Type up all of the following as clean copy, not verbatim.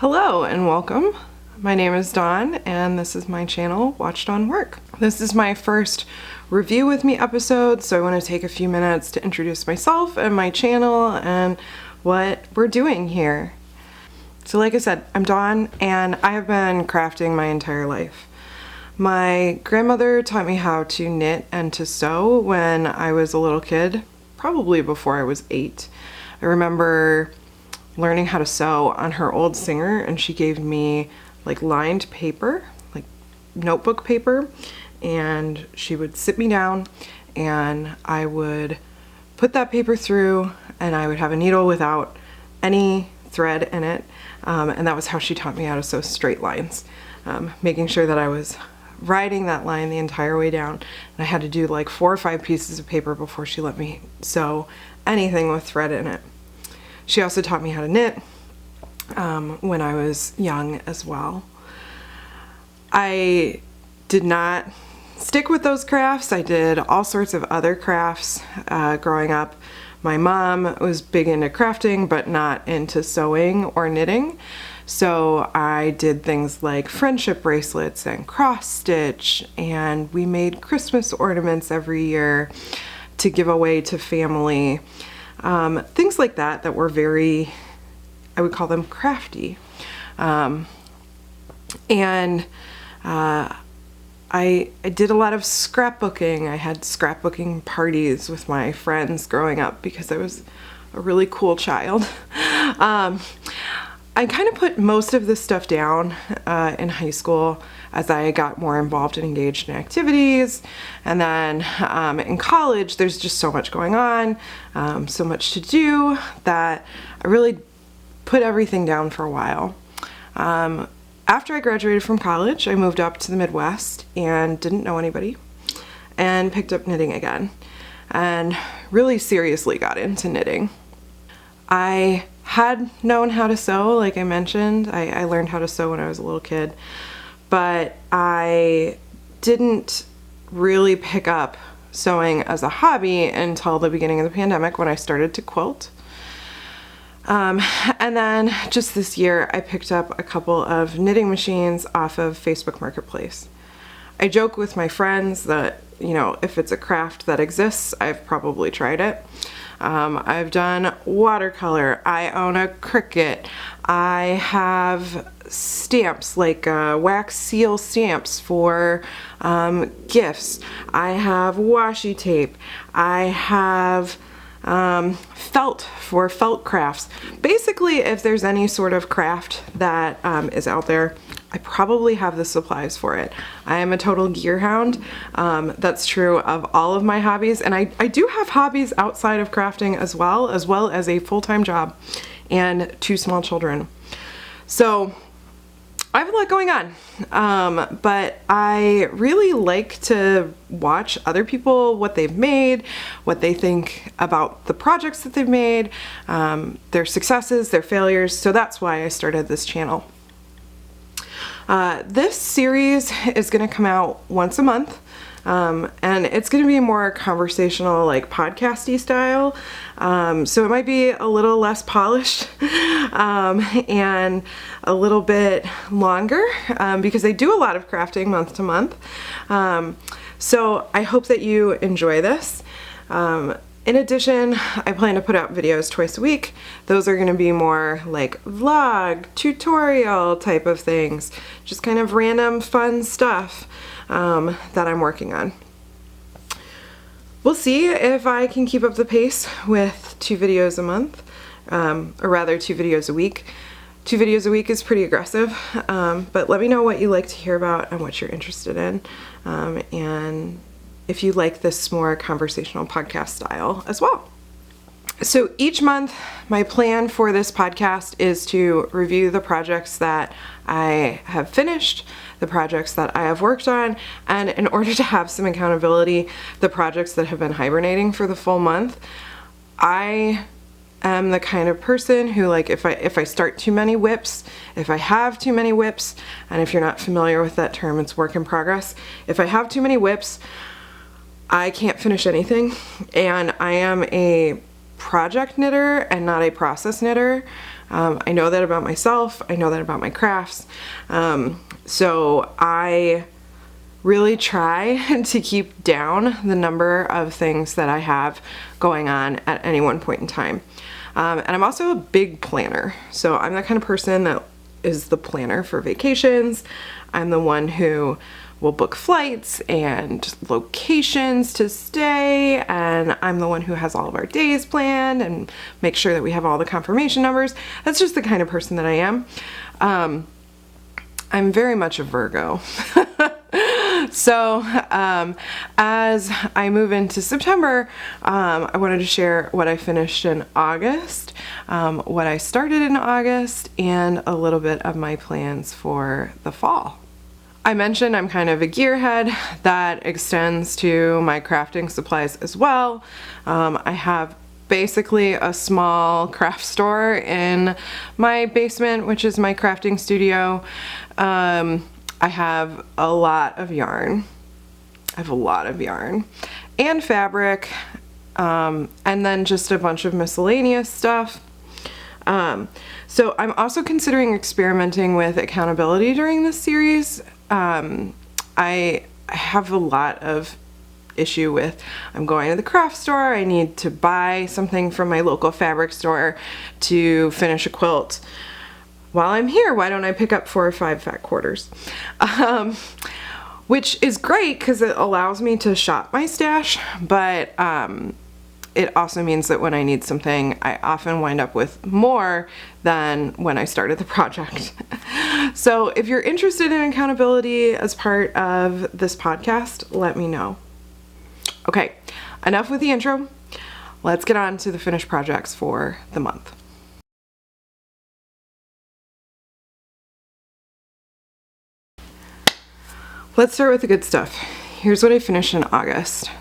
Hello and welcome. My name is Dawn and this is my channel, Watched on Work. This is my first review with me episode, so I want to take a few minutes to introduce myself and my channel and what we're doing here. So like I said, I'm Dawn and I have been crafting my entire life. My grandmother taught me how to knit and to sew when I was a little kid, probably before I was 8. I remember learning how to sew on her old Singer, and she gave me like lined paper, like notebook paper, and she would sit me down and I would put that paper through and I would have a needle without any thread in it, and that was how she taught me how to sew straight lines, making sure that I was riding that line the entire way down. And I had to do like 4 or 5 pieces of paper before she let me sew anything with thread in it. She also taught me how to knit when I was young as well. I did not stick with those crafts. I did all sorts of other crafts growing up. My mom was big into crafting but not into sewing or knitting. So I did things like friendship bracelets and cross stitch, and we made Christmas ornaments every year to give away to family. Things like that were very, I would call them crafty. I did a lot of scrapbooking. I had scrapbooking parties with my friends growing up because I was a really cool child. I kind of put most of this stuff down in high school as I got more involved and engaged in activities. And then in college, there's just so much going on, so much to do, that I really put everything down for a while. After I graduated from college, I moved up to the Midwest and didn't know anybody and picked up knitting again and really seriously got into knitting. I had known how to sew, like I mentioned. I learned how to sew when I was a little kid, but I didn't really pick up sewing as a hobby until the beginning of the pandemic when I started to quilt. And then just this year I picked up a couple of knitting machines off of Facebook Marketplace. I joke with my friends that, you know, if it's a craft that exists, I've probably tried it. I've done watercolor, I own a Cricut, I have stamps, like wax seal stamps for gifts, I have washi tape, I have felt for felt crafts. Basically, if there's any sort of craft that is out there, I probably have the supplies for it. I am a total gear hound. That's true of all of my hobbies, and I do have hobbies outside of crafting as well as a full-time job and 2 small children. So I have a lot going on, but I really like to watch other people, what they've made, what they think about the projects that they've made, their successes, their failures. So that's why I started this channel. This series is going to come out once a month, and it's going to be more conversational, like podcasty style, so it might be a little less polished and a little bit longer because I do a lot of crafting month to month, so I hope that you enjoy this. In addition, I plan to put out videos twice a week. Those are going to be more like vlog, tutorial type of things, just kind of random fun stuff that I'm working on. We'll see if I can keep up the pace with 2 videos a month, or rather 2 videos a week. 2 videos a week is pretty aggressive, but let me know what you like to hear about and what you're interested in, and if you like this more conversational podcast style as well. So each month, my plan for this podcast is to review the projects that I have finished, the projects that I have worked on, and in order to have some accountability, the projects that have been hibernating for the full month. I am the kind of person who, like, if I start too many whips, if I have too many whips, and if you're not familiar with that term, it's work in progress. If I have too many whips, I can't finish anything, and I am a project knitter and not a process knitter. I know that about myself. I know that about my crafts. So I really try to keep down the number of things that I have going on at any one point in time. And I'm also a big planner. So I'm the kind of person that is the planner for vacations. I'm the one who will book flights and locations to stay, and I'm the one who has all of our days planned and make sure that we have all the confirmation numbers. That's just the kind of person that I am. I'm very much a Virgo. So as I move into September, I wanted to share what I finished in August, what I started in August, and a little bit of my plans for the fall. I mentioned I'm kind of a gearhead. That extends to my crafting supplies as well. I have basically a small craft store in my basement, which is my crafting studio. I have a lot of yarn. And fabric, and then just a bunch of miscellaneous stuff. So I'm also considering experimenting with accountability during this series. I have a lot of issue with, I'm going to the craft store, I need to buy something from my local fabric store to finish a quilt. While I'm here, why don't I pick up 4 or 5 fat quarters? Which is great because it allows me to shop my stash, but it also means that when I need something, I often wind up with more than when I started the project. So if you're interested in accountability as part of this podcast, let me know. Okay, enough with the intro. Let's get on to the finished projects for the month. Let's start with the good stuff. Here's what I finished in August.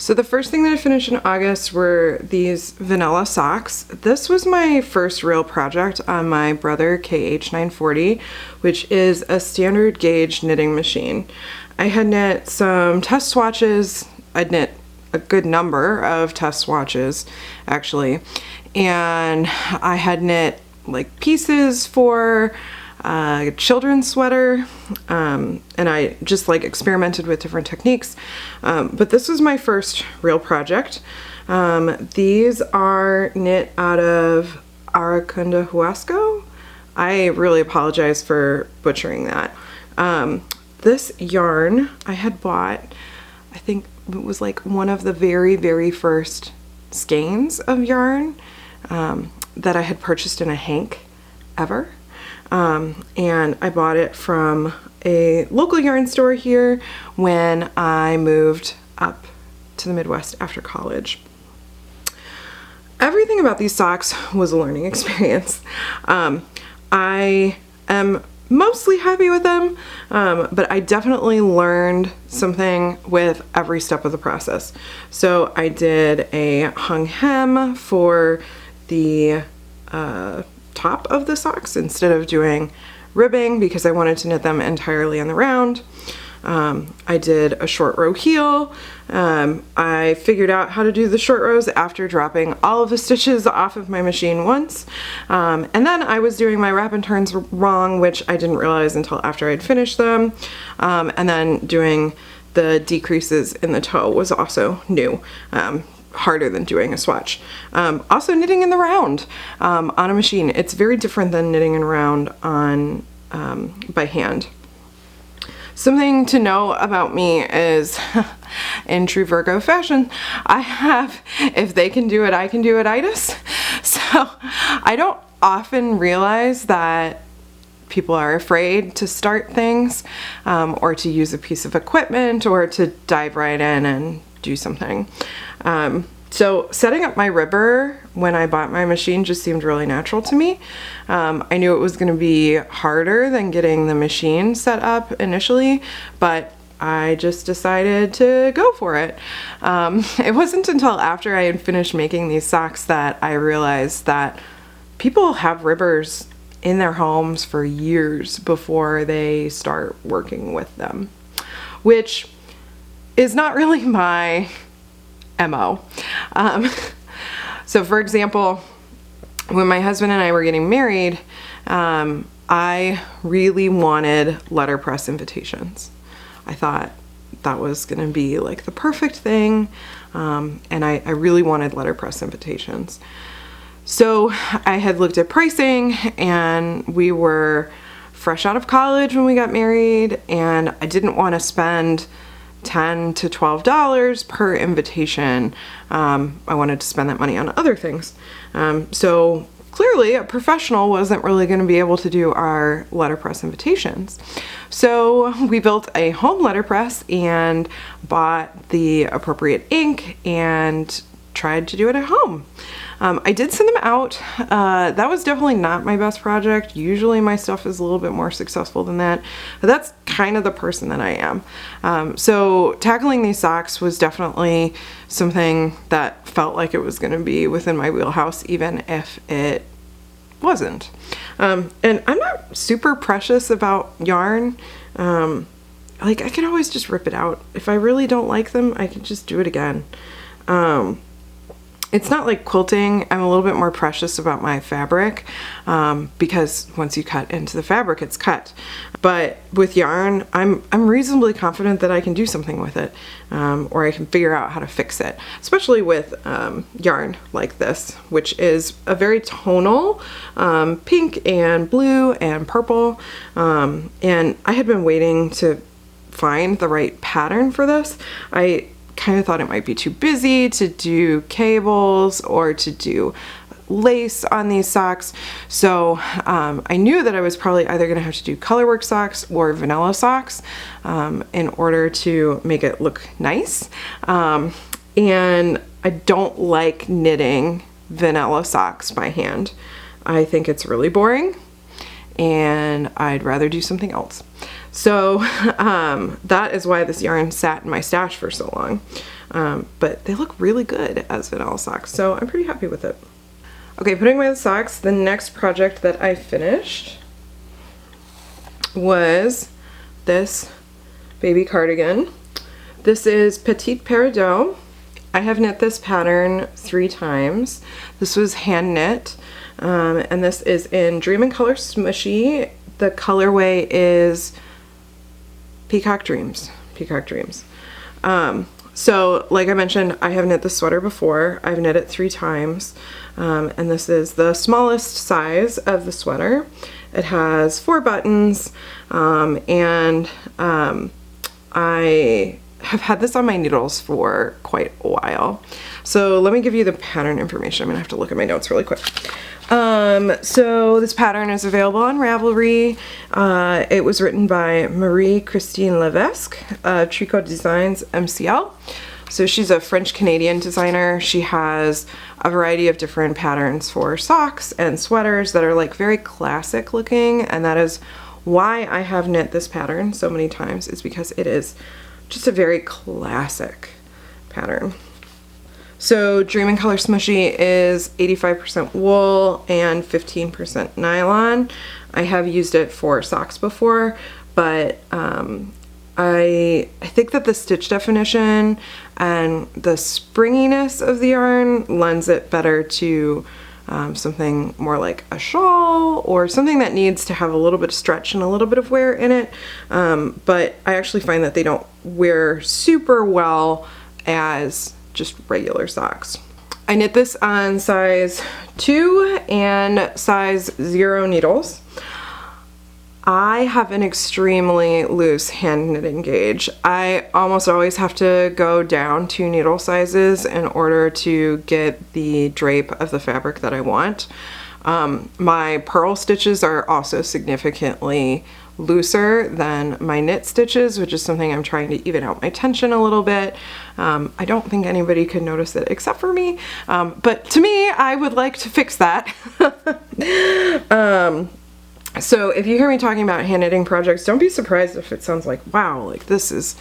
So the first thing that I finished in August were these vanilla socks. This was my first real project on my Brother KH940, which is a standard gauge knitting machine. I had knit some test swatches. I'd knit a good number of test swatches, actually. And I had knit like pieces for a children's sweater, and I just like experimented with different techniques, but this was my first real project. These are knit out of Aracunda Huasco. I really apologize for butchering that. This yarn I had bought, I think it was like one of the very, very first skeins of yarn that I had purchased in a hank ever. And I bought it from a local yarn store here when I moved up to the Midwest after college. Everything about these socks was a learning experience. I am mostly happy with them, but I definitely learned something with every step of the process. So I did a hung hem for the top of the socks instead of doing ribbing because I wanted to knit them entirely on the round. I did a short row heel. I figured out how to do the short rows after dropping all of the stitches off of my machine once. And then I was doing my wrap and turns wrong, which I didn't realize until after I'd finished them. And then doing the decreases in the toe was also new. Harder than doing a swatch. Also knitting in the round on a machine. It's very different than knitting in round on by hand. Something to know about me is, in true Virgo fashion, I have, if they can do it, I can do it itis. So I don't often realize that people are afraid to start things, or to use a piece of equipment, or to dive right in and do something. So setting up my ribber when I bought my machine just seemed really natural to me. I knew it was going to be harder than getting the machine set up initially, but I just decided to go for it. It wasn't until after I had finished making these socks that I realized that people have ribbers in their homes for years before they start working with them, which is not really my MO. So for example, when my husband and I were getting married, I really wanted letterpress invitations. I thought that was going to be like the perfect thing, and I really wanted letterpress invitations. So I had looked at pricing, and we were fresh out of college when we got married, and I didn't want to spend $10 to $12 per invitation. I wanted to spend that money on other things. So clearly a professional wasn't really going to be able to do our letterpress invitations. So we built a home letterpress and bought the appropriate ink and tried to do it at home. I did send them out. That was definitely not my best project. Usually my stuff is a little bit more successful than that, but that's kind of the person that I am. So tackling these socks was definitely something that felt like it was going to be within my wheelhouse, even if it wasn't. And I'm not super precious about yarn. Like I can always just rip it out. If I really don't like them, I can just do it again. It's not like quilting. I'm a little bit more precious about my fabric, because once you cut into the fabric, it's cut. But with yarn, I'm reasonably confident that I can do something with it, or I can figure out how to fix it, especially with yarn like this, which is a very tonal pink and blue and purple. And I had been waiting to find the right pattern for this. I kind of thought it might be too busy to do cables or to do lace on these socks. So I knew that I was probably either going to have to do colorwork socks or vanilla socks in order to make it look nice. And I don't like knitting vanilla socks by hand. I think it's really boring and I'd rather do something else. So that is why this yarn sat in my stash for so long. But they look really good as vanilla socks, so I'm pretty happy with it. Okay, putting away the socks, the next project that I finished was this baby cardigan. This is Petit Peridot. I have knit this pattern 3 times. This was hand knit, and this is in Dream and Color Smooshy. The colorway is Peacock Dreams. Peacock Dreams. So like I mentioned, I have knit this sweater before. I've knit it 3 times, and this is the smallest size of the sweater. It has 4 buttons, and I have had this on my needles for quite a while. So let me give you the pattern information. I'm gonna have to look at my notes really quick. So this pattern is available on Ravelry. It was written by Marie-Christine Levesque, Tricot Designs MCL. So she's a French-Canadian designer. She has a variety of different patterns for socks and sweaters that are like very classic looking, and that is why I have knit this pattern so many times, is because it is just a very classic pattern. So Dream and Color Smooshy is 85% wool and 15% nylon. I have used it for socks before, but I think that the stitch definition and the springiness of the yarn lends it better to something more like a shawl or something that needs to have a little bit of stretch and a little bit of wear in it. But I actually find that they don't wear super well as just regular socks. I knit this on size 2 and size 0 needles. I have an extremely loose hand knitting gauge. I almost always have to go down 2 needle sizes in order to get the drape of the fabric that I want. My purl stitches are also significantly looser than my knit stitches, which is something I'm trying to even out my tension a little bit. I don't think anybody could notice it except for me, but to me, I would like to fix that. So if you hear me talking about hand knitting projects, don't be surprised if it sounds like, wow, like this is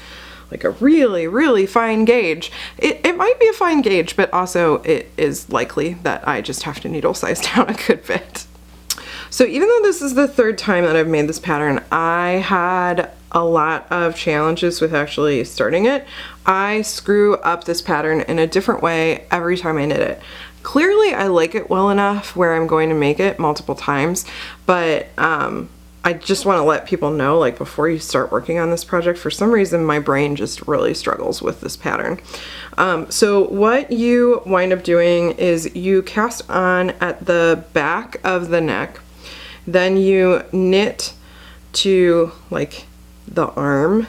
like a really, really fine gauge. It might be a fine gauge, but also it is likely that I just have to needle size down a good bit. So even though this is the 3rd time that I've made this pattern, I had a lot of challenges with actually starting it. I screw up this pattern in a different way every time I knit it. Clearly I like it well enough where I'm going to make it multiple times, but I just want to let people know, like, before you start working on this project, for some reason my brain just really struggles with this pattern. So what you wind up doing is you cast on at the back of the neck, then you knit to like the arm,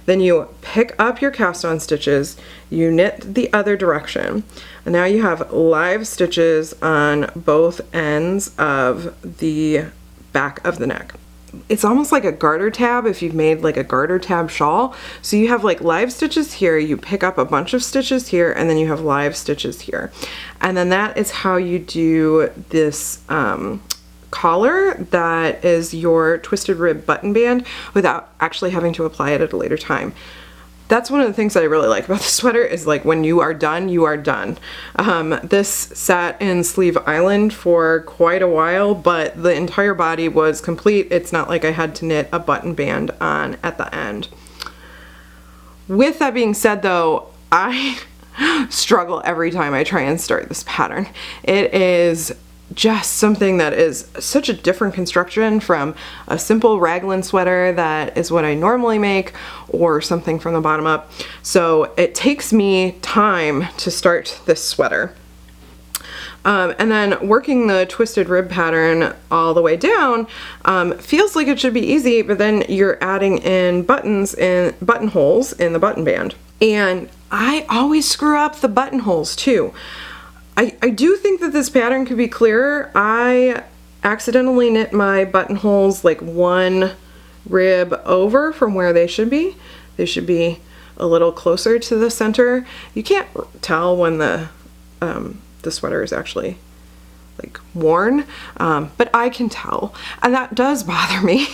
then you pick up your cast on stitches, you knit the other direction, and now you have live stitches on both ends of the back of the neck. It's almost like a garter tab if you've made like a garter tab shawl. So you have like live stitches here, you pick up a bunch of stitches here, and then you have live stitches here. And then that is how you do this collar that is your twisted rib button band without actually having to apply it at a later time. That's one of the things that I really like about the sweater, is like when you are done, you are done. This sat in Sleeve Island for quite a while, but the entire body was complete. It's not like I had to knit a button band on at the end. With that being said though, I struggle every time I try and start this pattern. It is just something that is such a different construction from a simple raglan sweater that is what I normally make, or something from the bottom up. So it takes me time to start this sweater. And then working the twisted rib pattern all the way down feels like it should be easy, but then you're adding in buttons and buttonholes in the button band. And I always screw up the buttonholes too. I do think that this pattern could be clearer. I accidentally knit my buttonholes like one rib over from where they should be. They should be a little closer to the center. You can't tell when the sweater is actually like worn, but I can tell, and that does bother me.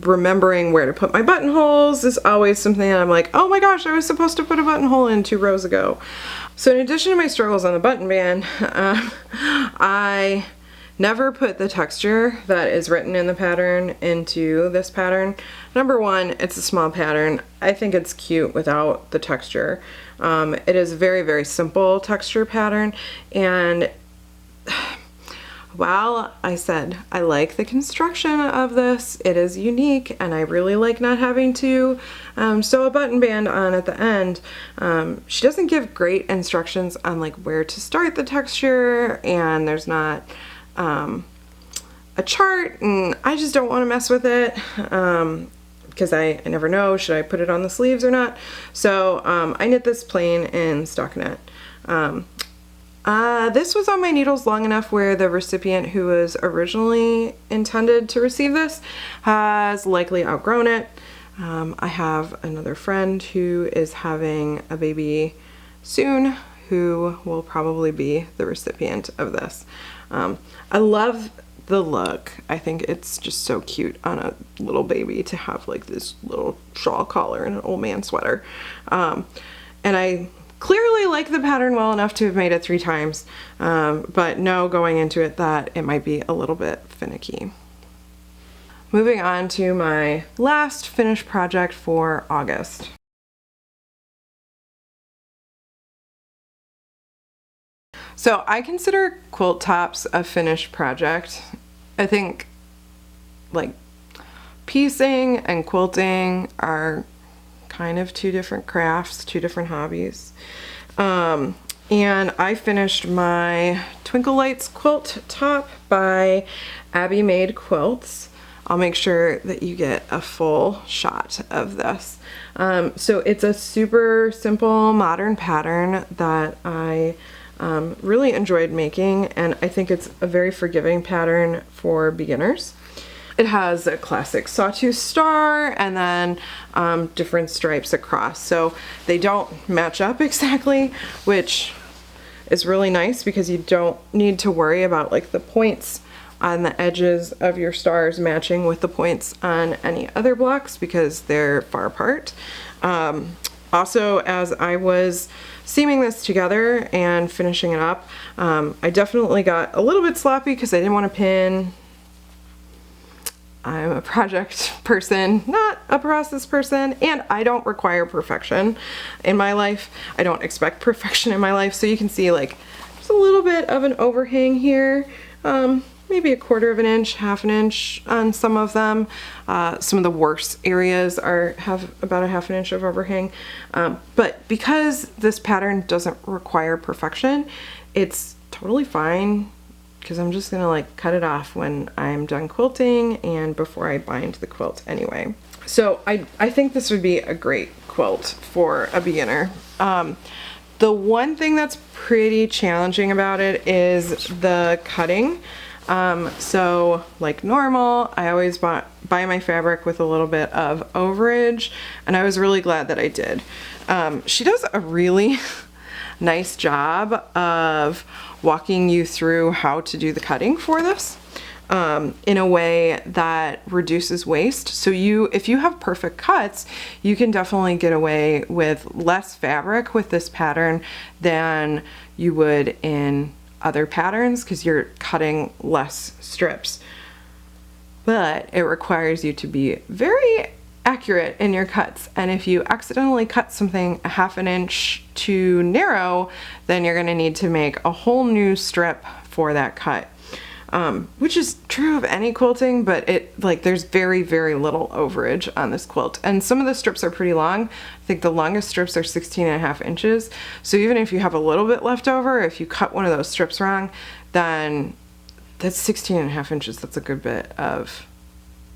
Remembering where to put my buttonholes is always something that I'm like, oh my gosh, I was supposed to put a buttonhole in 2 rows ago. So in addition to my struggles on the button band, I never put the texture that is written in the pattern into this pattern. Number one, it's a small pattern. I think it's cute without the texture. It is a very, very simple texture pattern, and while I said I like the construction of this, it is unique, and I really like not having to sew a button band on at the end. She doesn't give great instructions on like where to start the texture, and there's not a chart, and I just don't want to mess with it because I never know, should I put it on the sleeves or not. So I knit this plain in stockinette. This was on my needles long enough where the recipient who was originally intended to receive this has likely outgrown it. I have another friend who is having a baby soon who will probably be the recipient of this. I love the look. I think it's just so cute on a little baby to have like this little shawl collar and an old man sweater. And I clearly like the pattern well enough to have made it 3 times, but know going into it that it might be a little bit finicky. Moving on to my last finished project for August. So I consider quilt tops a finished project. I think like piecing and quilting are kind of 2 different crafts, 2 different hobbies. And I finished my Twinkle Lights quilt top by Abby Maed Quilts. I'll make sure that you get a full shot of this. So it's a super simple modern pattern that I really enjoyed making, and I think it's a very forgiving pattern for beginners. It has a classic sawtooth star and then different stripes across, so they don't match up exactly, which is really nice because you don't need to worry about like the points on the edges of your stars matching with the points on any other blocks because they're far apart. Also, as I was seaming this together and finishing it up, I definitely got a little bit sloppy because I didn't want to pin I'm a project person, not a process person, and I don't require perfection in my life. I don't expect perfection in my life. So you can see like there's a little bit of an overhang here, maybe 1/4 of an inch, 1/2 an inch on some of them. Some of the worst areas have about 1/2 an inch of overhang. But because this pattern doesn't require perfection, it's totally fine, because I'm just gonna like cut it off when I'm done quilting and before I bind the quilt anyway. So I think this would be a great quilt for a beginner. The one thing that's pretty challenging about it is the cutting. So like normal, I always buy my fabric with a little bit of overage, and I was really glad that I did. She does a really nice job of walking you through how to do the cutting for this in a way that reduces waste. So if you have perfect cuts, you can definitely get away with less fabric with this pattern than you would in other patterns, because you're cutting less strips. But it requires you to be very accurate in your cuts, and if you accidentally cut something 1/2 an inch too narrow, then you're going to need to make a whole new strip for that cut, which is true of any quilting, but there's very little overage on this quilt, and some of the strips are pretty long. I think the longest strips are 16.5 inches, so even if you have a little bit left over, if you cut one of those strips wrong, then that's 16.5 inches. That's a good bit of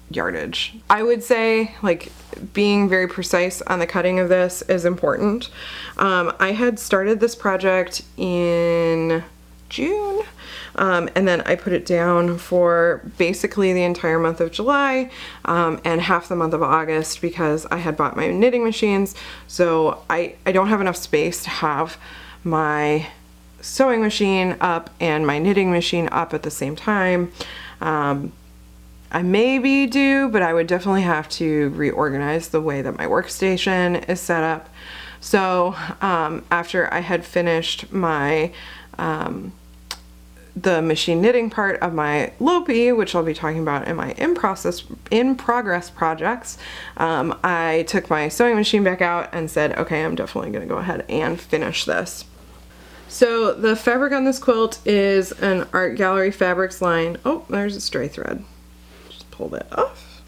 yardage. I would say like being very precise on the cutting of this is important. I had started this project in June, and then I put it down for basically the entire month of July and half the month of August, because I had bought my knitting machines. So I don't have enough space to have my sewing machine up and my knitting machine up at the same time. I maybe do, but I would definitely have to reorganize the way that my workstation is set up. So after I had finished my the machine knitting part of my Lopi, which I'll be talking about in my in progress projects, I took my sewing machine back out and said, okay, I'm definitely gonna go ahead and finish this. So the fabric on this quilt is an Art Gallery Fabrics line. Oh, there's a stray thread. Pulled it off.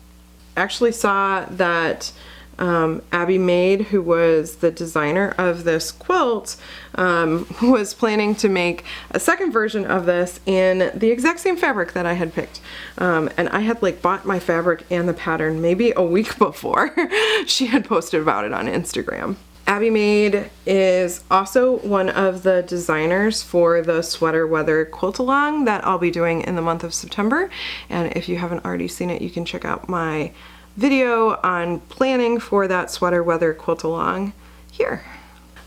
Actually saw that Maed, who was the designer of this quilt, was planning to make a second version of this in the exact same fabric that I had picked. And I had like bought my fabric and the pattern maybe a week before she had posted about it on Instagram. Maed is also one of the designers for the sweater weather quilt along that I'll be doing in the month of September. And if you haven't already seen it, you can check out my video on planning for that sweater weather quilt along here.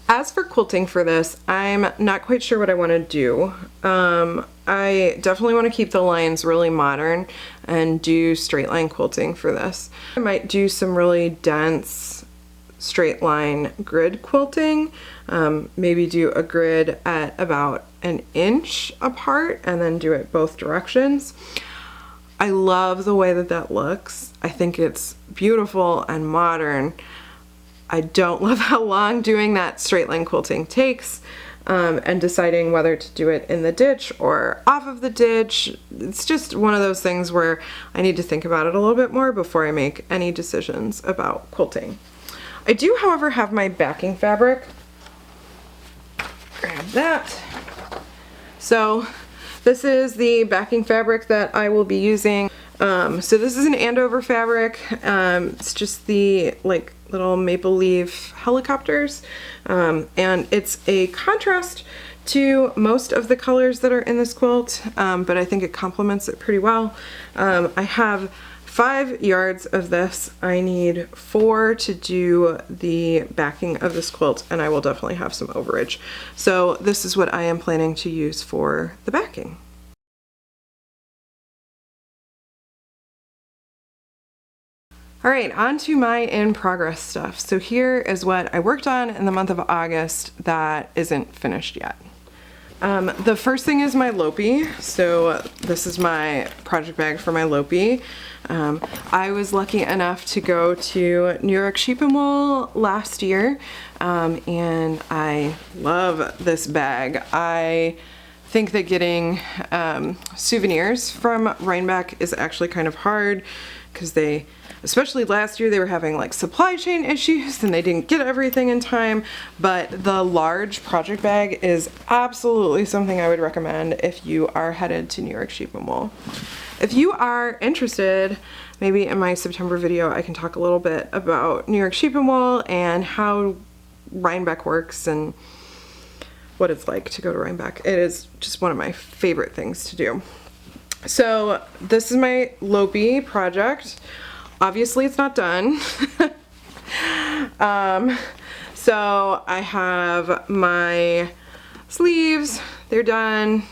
As for quilting for this, I'm not quite sure what I want to do. I definitely want to keep the lines really modern and do straight line quilting for this. I might do some really dense straight line grid quilting, maybe do a grid at about 1 inch apart and then do it both directions. I love the way that that looks. I think it's beautiful and modern. I don't love how long doing that straight line quilting takes, and deciding whether to do it in the ditch or off of the ditch. It's just one of those things where I need to think about it a little bit more before I make any decisions about quilting. I do, however, have my backing fabric. Grab that. So this is the backing fabric that I will be using. So this is an Andover fabric. It's just the like little maple leaf helicopters. And it's a contrast to most of the colors that are in this quilt, but I think it complements it pretty well. I have 5 yards of this. I need 4 to do the backing of this quilt, and I will definitely have some overage. So this is what I am planning to use for the backing. All right, on to my in progress stuff. So here is what I worked on in the month of August that isn't finished yet. The first thing is my Lopi. So this is my project bag for my Lopi. I was lucky enough to go to New York Sheep and Wool last year, and I love this bag. I think that getting souvenirs from Rhinebeck is actually kind of hard because especially last year, they were having like supply chain issues and they didn't get everything in time, but the large project bag is absolutely something I would recommend if you are headed to New York Sheep and Wool. If you are interested, maybe in my September video, I can talk a little bit about New York Sheep and Wool and how Rhinebeck works and what it's like to go to Rhinebeck. It is just one of my favorite things to do. So this is my Lopi project. Obviously it's not done. So I have my sleeves, they're done.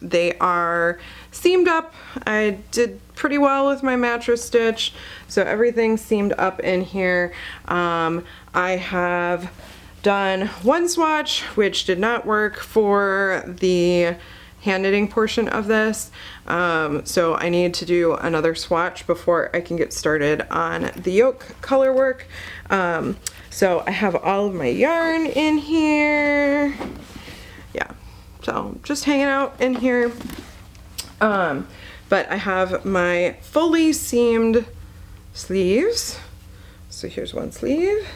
They are seamed up. I did pretty well with my mattress stitch, so everything's seamed up in here. I have done one swatch, which did not work for the hand knitting portion of this, so I need to do another swatch before I can get started on the yoke color work. So I have all of my yarn in here, yeah, so just hanging out in here. But I have my fully seamed sleeves. So here's one sleeve.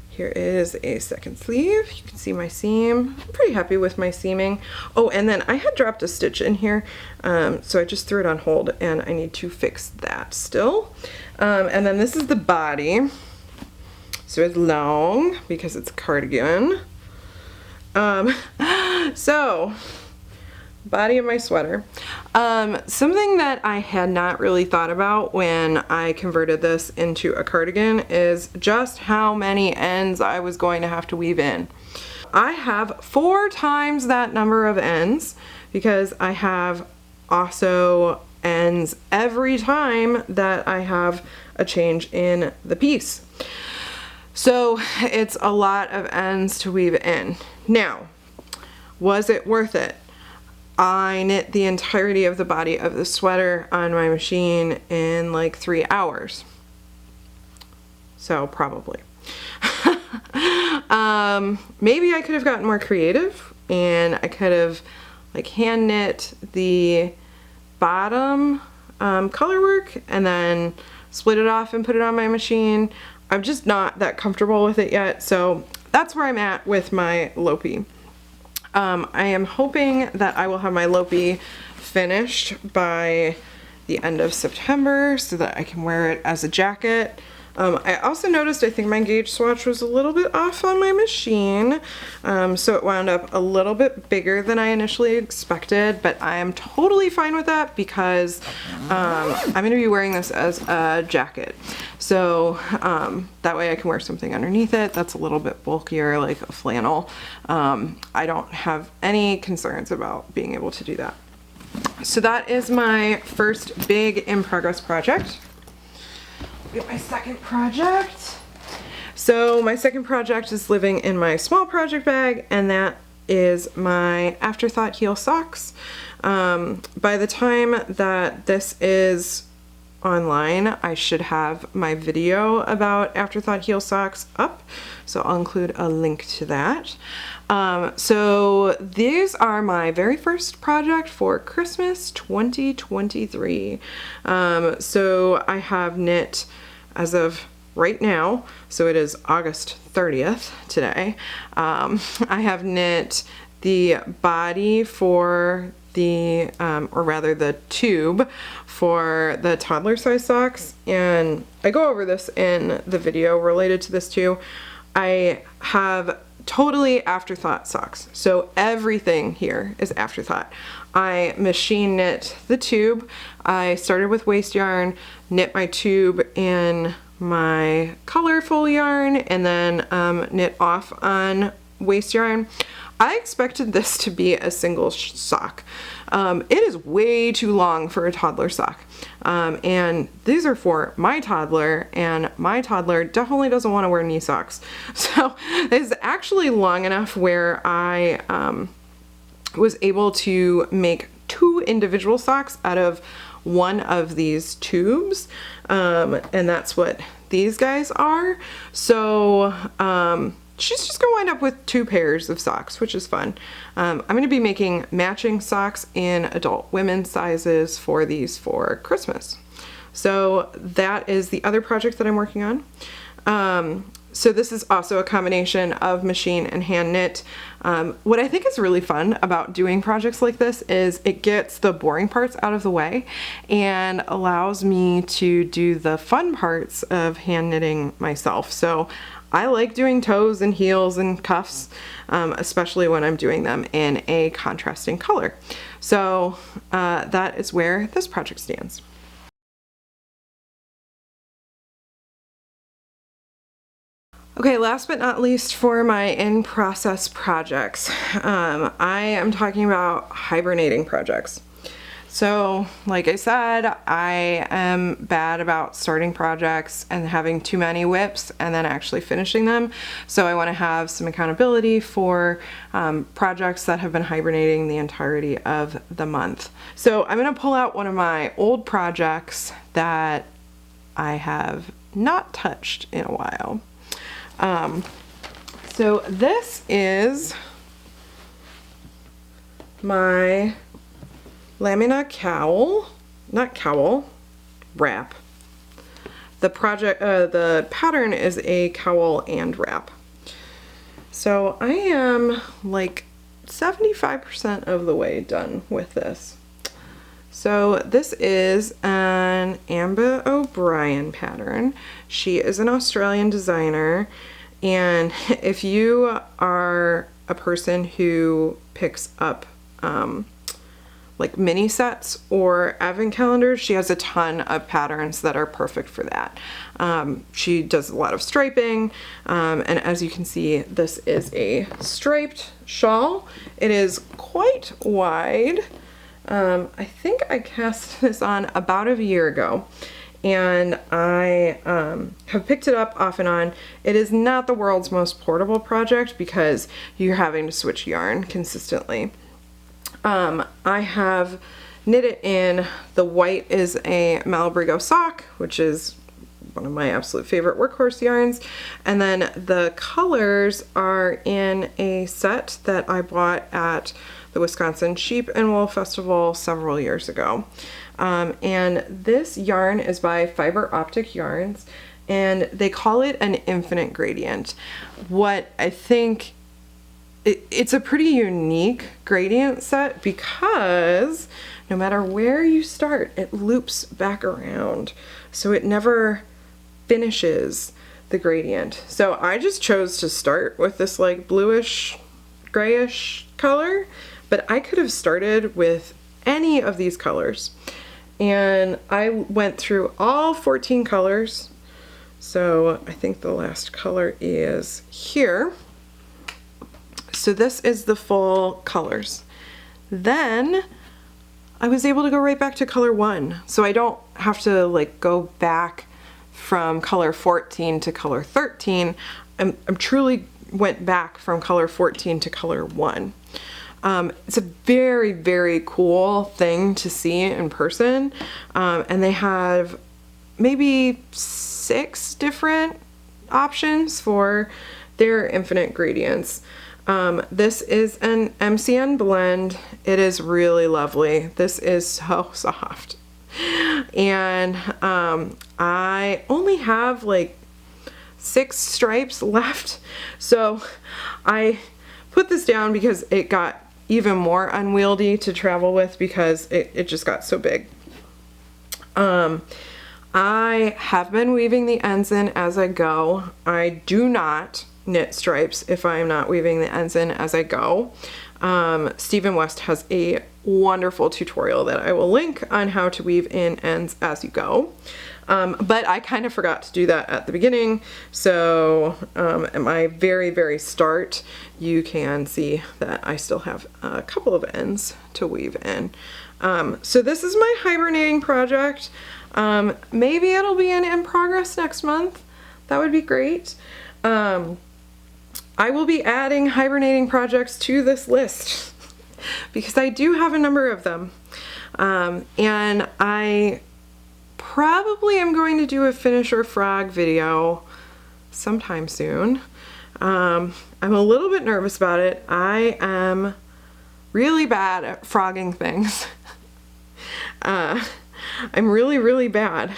Here is a second sleeve. You can see my seam. I'm pretty happy with my seaming. Oh, and then I had dropped a stitch in here, so I just threw it on hold and I need to fix that still. And then this is the body. So it's long because it's a cardigan. So body of my sweater. Something that I had not really thought about when I converted this into a cardigan is just how many ends I was going to have to weave in. I have 4 times that number of ends because I have also ends every time that I have a change in the piece. So it's a lot of ends to weave in. Now, was it worth it? I knit the entirety of the body of the sweater on my machine in like 3 hours. So probably. Maybe I could have gotten more creative and I could have like hand knit the bottom color work and then split it off and put it on my machine. I'm just not that comfortable with it yet, so that's where I'm at with my Lopi. I am hoping that I will have my Lopi finished by the end of September so that I can wear it as a jacket. I also noticed I think my gauge swatch was a little bit off on my machine, so it wound up a little bit bigger than I initially expected, but I am totally fine with that because I'm going to be wearing this as a jacket. So that way I can wear something underneath it that's a little bit bulkier, like a flannel. I don't have any concerns about being able to do that. So that is my first big in progress project. Get my second project. So my second project is living in my small project bag, and that is my Afterthought heel socks. By the time that this is online, I should have my video about Afterthought heel socks up, so I'll include a link to that. So these are my very first project for Christmas 2023. So I have knit as of right now, so it is August 30th today. I have knit the body for the, or rather the tube for the toddler size socks, and I go over this in the video related to this too. I have totally Afterthought socks, so everything here is Afterthought. I machine knit the tube. I started with waste yarn, knit my tube in my colorful yarn, and then knit off on waste yarn. I expected this to be a single sock. It is way too long for a toddler sock. And these are for my toddler, and my toddler definitely doesn't want to wear knee socks. So it's actually long enough where I was able to make 2 individual socks out of one of these tubes, and that's what these guys are. So she's just gonna wind up with 2 pairs of socks, which is fun. I'm gonna be making matching socks in adult women's sizes for these for Christmas. So that is the other project that I'm working on. So this is also a combination of machine and hand knit. What I think is really fun about doing projects like this is it gets the boring parts out of the way and allows me to do the fun parts of hand knitting myself. So I like doing toes and heels and cuffs, especially when I'm doing them in a contrasting color. So that is where this project stands. Okay, last but not least for my in-process projects, I am talking about hibernating projects. So, like I said, I am bad about starting projects and having too many whips and then actually finishing them. So I want to have some accountability for projects that have been hibernating the entirety of the month. So I'm going to pull out one of my old projects that I have not touched in a while. So this is my Lamina wrap. The pattern is a cowl and wrap. So I am like 75% of the way done with this. So this is an Ambah O'Brien pattern. She is an Australian designer, and if you are a person who picks up like mini sets or advent calendars, she has a ton of patterns that are perfect for that. She does a lot of striping, and as you can see, this is a striped shawl. It is quite wide. I think I cast this on about a year ago, and I have picked it up off and on. It is not the world's most portable project because you're having to switch yarn consistently. I have knit it in, the white is a Malabrigo sock, which is one of my absolute favorite workhorse yarns, and then the colors are in a set that I bought at the Wisconsin Sheep and Wool Festival several years ago. And this yarn is by Fiber Optic Yarns, and they call it an infinite gradient. What I think, it's a pretty unique gradient set because no matter where you start, it loops back around. So it never finishes the gradient. So I just chose to start with this like bluish, grayish color, but I could have started with any of these colors. And I went through all 14 colors. So I think the last color is here. So this is the full colors. Then I was able to go right back to color 1. So I don't have to like go back from color 14 to color 13. I'm truly went back from color 14 to color 1. It's a very, very cool thing to see in person. And they have maybe 6 different options for their infinite gradients. This is an MCN blend. It is really lovely. This is so soft. And I only have like 6 stripes left. So I put this down because it got even more unwieldy to travel with because it just got so big. I have been weaving the ends in as I go. I do not knit stripes if I'm not weaving the ends in as I go. Stephen West has a wonderful tutorial that I will link on how to weave in ends as you go. But I kind of forgot to do that at the beginning, so at my very, very start, you can see that I still have a couple of ends to weave in. So this is my hibernating project. Maybe it'll be in progress next month. That would be great. I will be adding hibernating projects to this list because I do have a number of them. And I probably am going to do a finisher frog video sometime soon. I'm a little bit nervous about it. I am really bad at frogging things. I'm really, really bad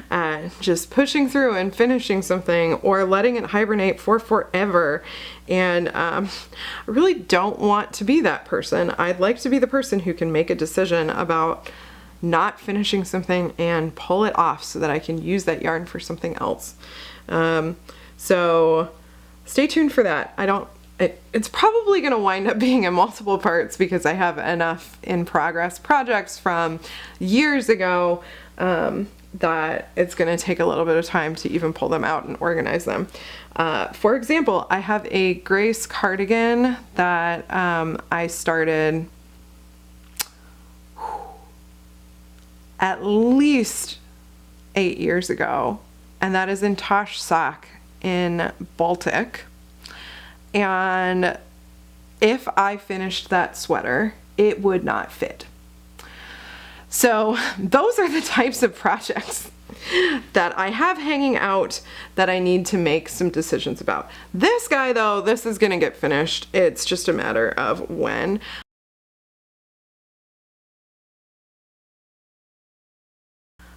at just pushing through and finishing something or letting it hibernate for forever. And I really don't want to be that person. I'd like to be the person who can make a decision about not finishing something and pull it off so that I can use that yarn for something else. So stay tuned for that. It's probably going to wind up being in multiple parts because I have enough in progress projects from years ago that it's going to take a little bit of time to even pull them out and organize them. For example, I have a Grace cardigan that I started at least 8 years ago, and that is in Tosh sock in Baltic. And if I finished that sweater, it would not fit. So those are the types of projects that I have hanging out that I need to make some decisions about. This guy though, this is gonna get finished. It's just a matter of when.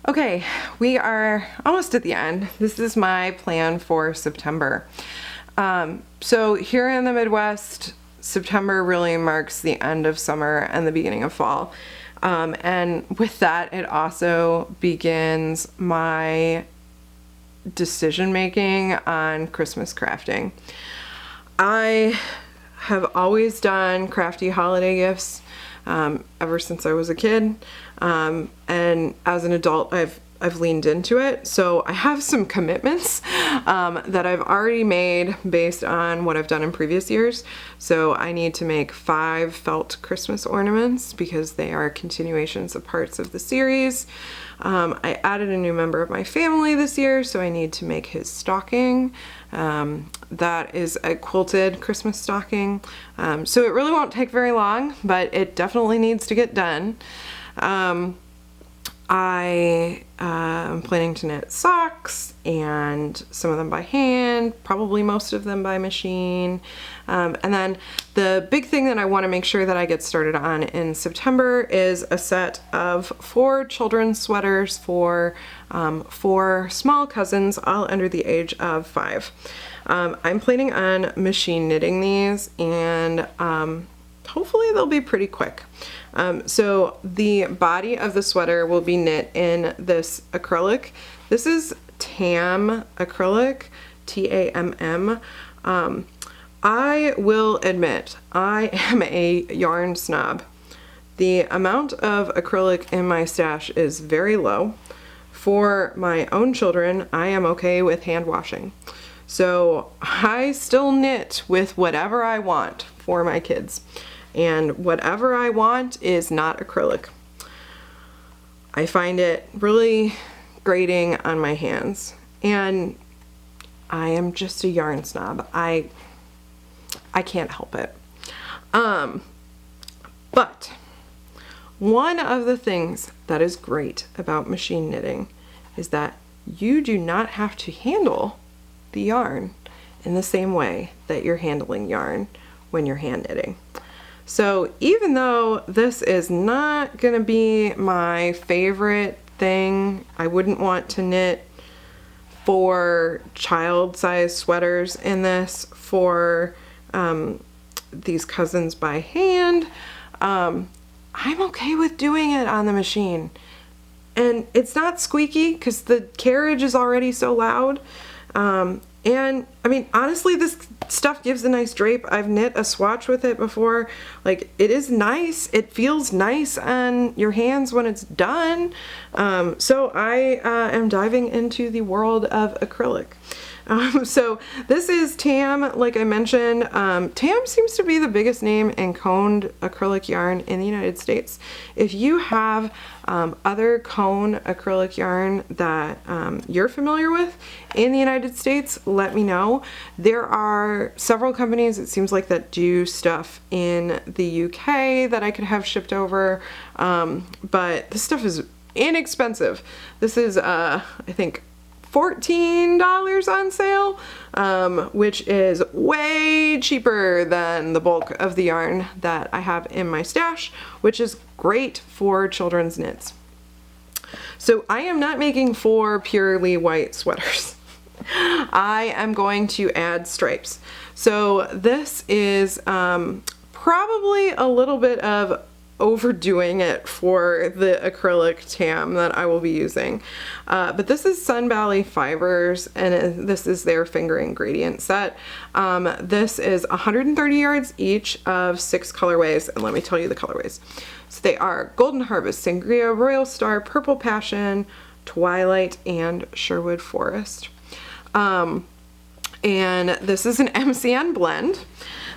Okay, we are almost at the end. This is my plan for September. So here in the Midwest, September really marks the end of summer and the beginning of fall. And with that, it also begins my decision making on Christmas crafting. I have always done crafty holiday gifts ever since I was a kid. And as an adult, I've leaned into it. So I have some commitments that I've already made based on what I've done in previous years. So I need to make 5 felt Christmas ornaments because they are continuations of parts of the series. I added a new member of my family this year, so I need to make his stocking. That is a quilted Christmas stocking. So it really won't take very long, but it definitely needs to get done. I am planning to knit socks, and some of them by hand, probably most of them by machine. And then the big thing that I want to make sure that I get started on in September is a set of 4 children's sweaters for 4 small cousins, all under the age of 5. I'm planning on machine knitting these, and hopefully they'll be pretty quick. So the body of the sweater will be knit in this acrylic. This is Tam acrylic, T-A-M-M. I will admit, I am a yarn snob. The amount of acrylic in my stash is very low. For my own children, I am okay with hand washing. So I still knit with whatever I want for my kids. And whatever I want is not acrylic. I find it really grating on my hands. And I am just a yarn snob. I can't help it. But one of the things that is great about machine knitting is that you do not have to handle the yarn in the same way that you're handling yarn when you're hand knitting. So even though this is not going to be my favorite thing, I wouldn't want to knit 4 child-sized sweaters in this for these cousins by hand. I'm okay with doing it on the machine. And it's not squeaky because the carriage is already so loud. And I mean, honestly, this stuff gives a nice drape. I've knit a swatch with it before. Like, it is nice. It feels nice on your hands when it's done. So I am diving into the world of acrylic. So this is Tam, like I mentioned. Tam seems to be the biggest name in coned acrylic yarn in the United States. If you have other cone acrylic yarn that you're familiar with in the United States, let me know. There are several companies, it seems like, that do stuff in the UK that I could have shipped over, but this stuff is inexpensive. This is I think $14 on sale, which is way cheaper than the bulk of the yarn that I have in my stash, which is great for children's knits. So I am not making 4 purely white sweaters. I am going to add stripes. So this is probably a little bit of overdoing it for the acrylic Tam that I will be using. But this is Sun Valley Fibers, and this is their fingering gradient set. This is 130 yards each of 6 colorways, and let me tell you the colorways. So they are Golden Harvest, Sangria, Royal Star, Purple Passion, Twilight, and Sherwood Forest. And this is an MCN blend,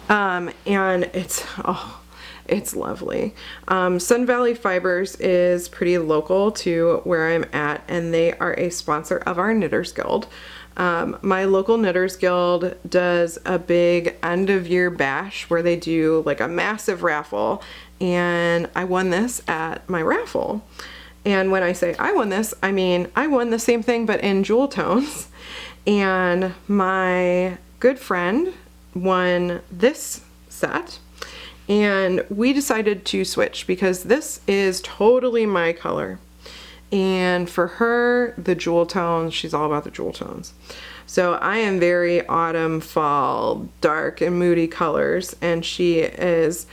and it's lovely. Sun Valley Fibers is pretty local to where I'm at, and they are a sponsor of our Knitters Guild. My local Knitters Guild does a big end of year bash where they do like a massive raffle, and I won this at my raffle. And when I say I won this, I mean I won the same thing but in jewel tones. And my good friend won this set, and we decided to switch because this is totally my color, and for her, the jewel tones, she's all about the jewel tones. So I am very autumn, fall, dark and moody colors, and she is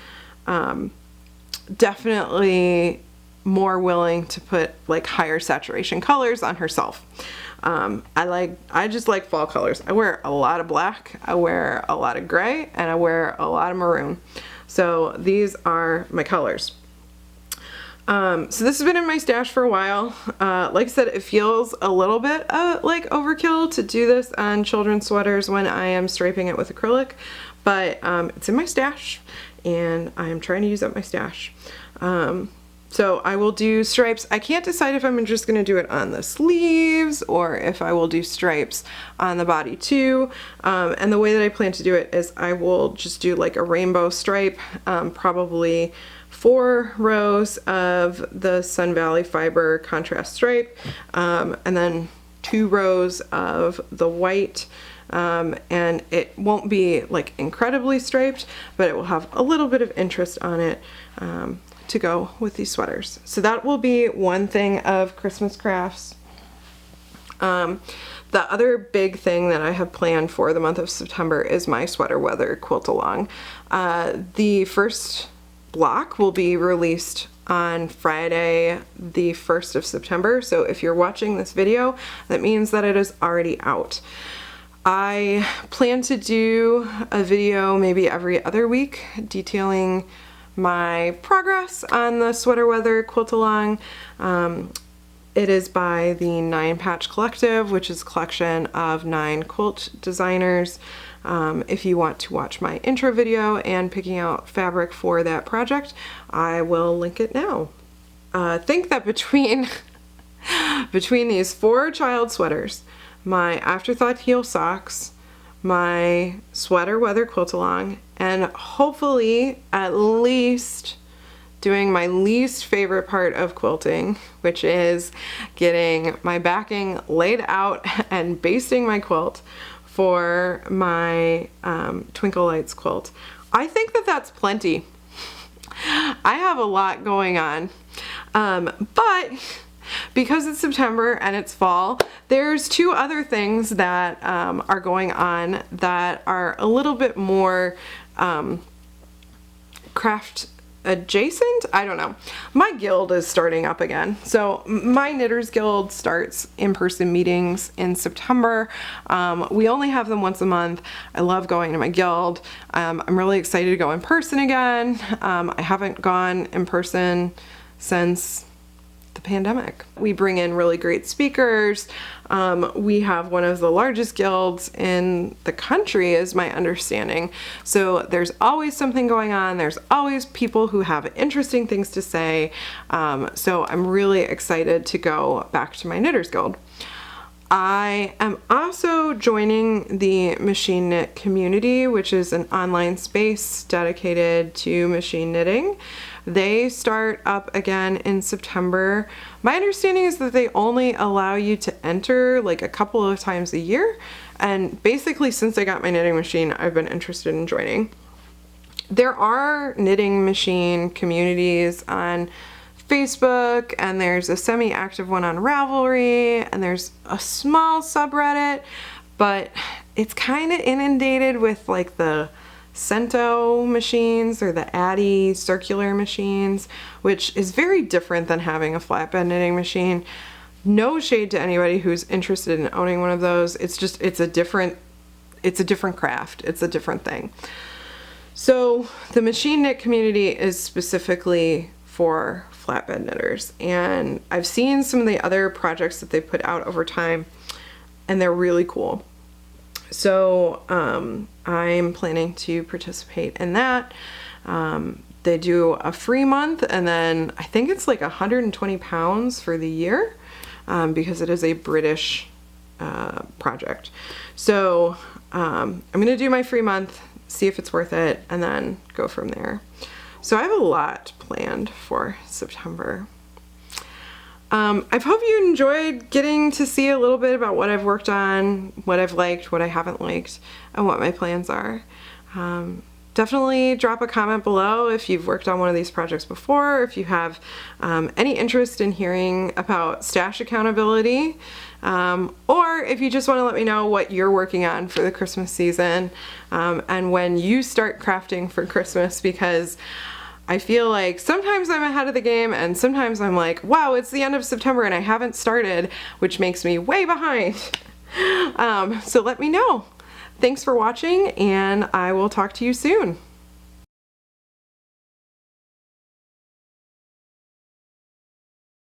definitely more willing to put like higher saturation colors on herself. I just like fall colors. I wear a lot of black, I wear a lot of gray, and I wear a lot of maroon. So these are my colors. So this has been in my stash for a while. Like I said, it feels a little bit like overkill to do this on children's sweaters when I am striping it with acrylic, but it's in my stash and I'm trying to use up my stash. So I will do stripes. I can't decide if I'm just going to do it on the sleeves or if I will do stripes on the body too. And the way that I plan to do it is I will just do like a rainbow stripe, probably 4 rows of the Sun Valley Fiber contrast stripe, and then 2 rows of the white. And it won't be like incredibly striped, but it will have a little bit of interest on it to go with these sweaters. So that will be one thing of Christmas crafts. The other big thing that I have planned for the month of September is my sweater weather quilt along. The first block will be released on Friday, the 1st of September. So if you're watching this video, that means that it is already out. I plan to do a video maybe every other week detailing my progress on the sweater weather quilt along. It is by the 9 Patch Collective, which is a collection of 9 quilt designers. If you want to watch my intro video and picking out fabric for that project, I will link it now. Think that between these 4 child sweaters, my Afterthought heel socks, my sweater weather quilt along, and hopefully at least doing my least favorite part of quilting, which is getting my backing laid out and basting my quilt for my Twinkle Lights quilt. I think that that's plenty. I have a lot going on, but because it's September and it's fall, there's 2 other things that are going on that are a little bit more craft adjacent. I don't know. My guild is starting up again. So my Knitters Guild starts in-person meetings in September. We only have them once a month. I love going to my guild. I'm really excited to go in person again. I haven't gone in person since the pandemic. We bring in really great speakers. We have one of the largest guilds in the country, is my understanding. So there's always something going on. There's always people who have interesting things to say. So I'm really excited to go back to my Knitters Guild. I am also joining the Machine Knit community, which is an online space dedicated to machine knitting. They start up again in September. My understanding is that they only allow you to enter like a couple of times a year. And basically, since I got my knitting machine, I've been interested in joining. There are knitting machine communities on Facebook, and there's a semi-active one on Ravelry, and there's a small subreddit, but it's kind of inundated with like the Cento machines or the Addy circular machines, which is very different than having a flatbed knitting machine. No shade to anybody who's interested in owning one of those. It's just, it's a different craft. It's a different thing. So the machine knit community is specifically for flatbed knitters, and I've seen some of the other projects that they put out over time, and they're really cool. So I'm planning to participate in that. They do a free month, and then I think it's like £120 for the year, because it is a British project. So I'm gonna do my free month, see if it's worth it, and then go from there. So I have a lot planned for September. I hope you enjoyed getting to see a little bit about what I've worked on, what I've liked, what I haven't liked, and what my plans are. Definitely drop a comment below if you've worked on one of these projects before, if you have any interest in hearing about stash accountability, or if you just want to let me know what you're working on for the Christmas season, and when you start crafting for Christmas, because I feel like sometimes I'm ahead of the game and sometimes I'm like, wow, it's the end of September and I haven't started, which makes me way behind. So let me know. Thanks for watching, and I will talk to you soon.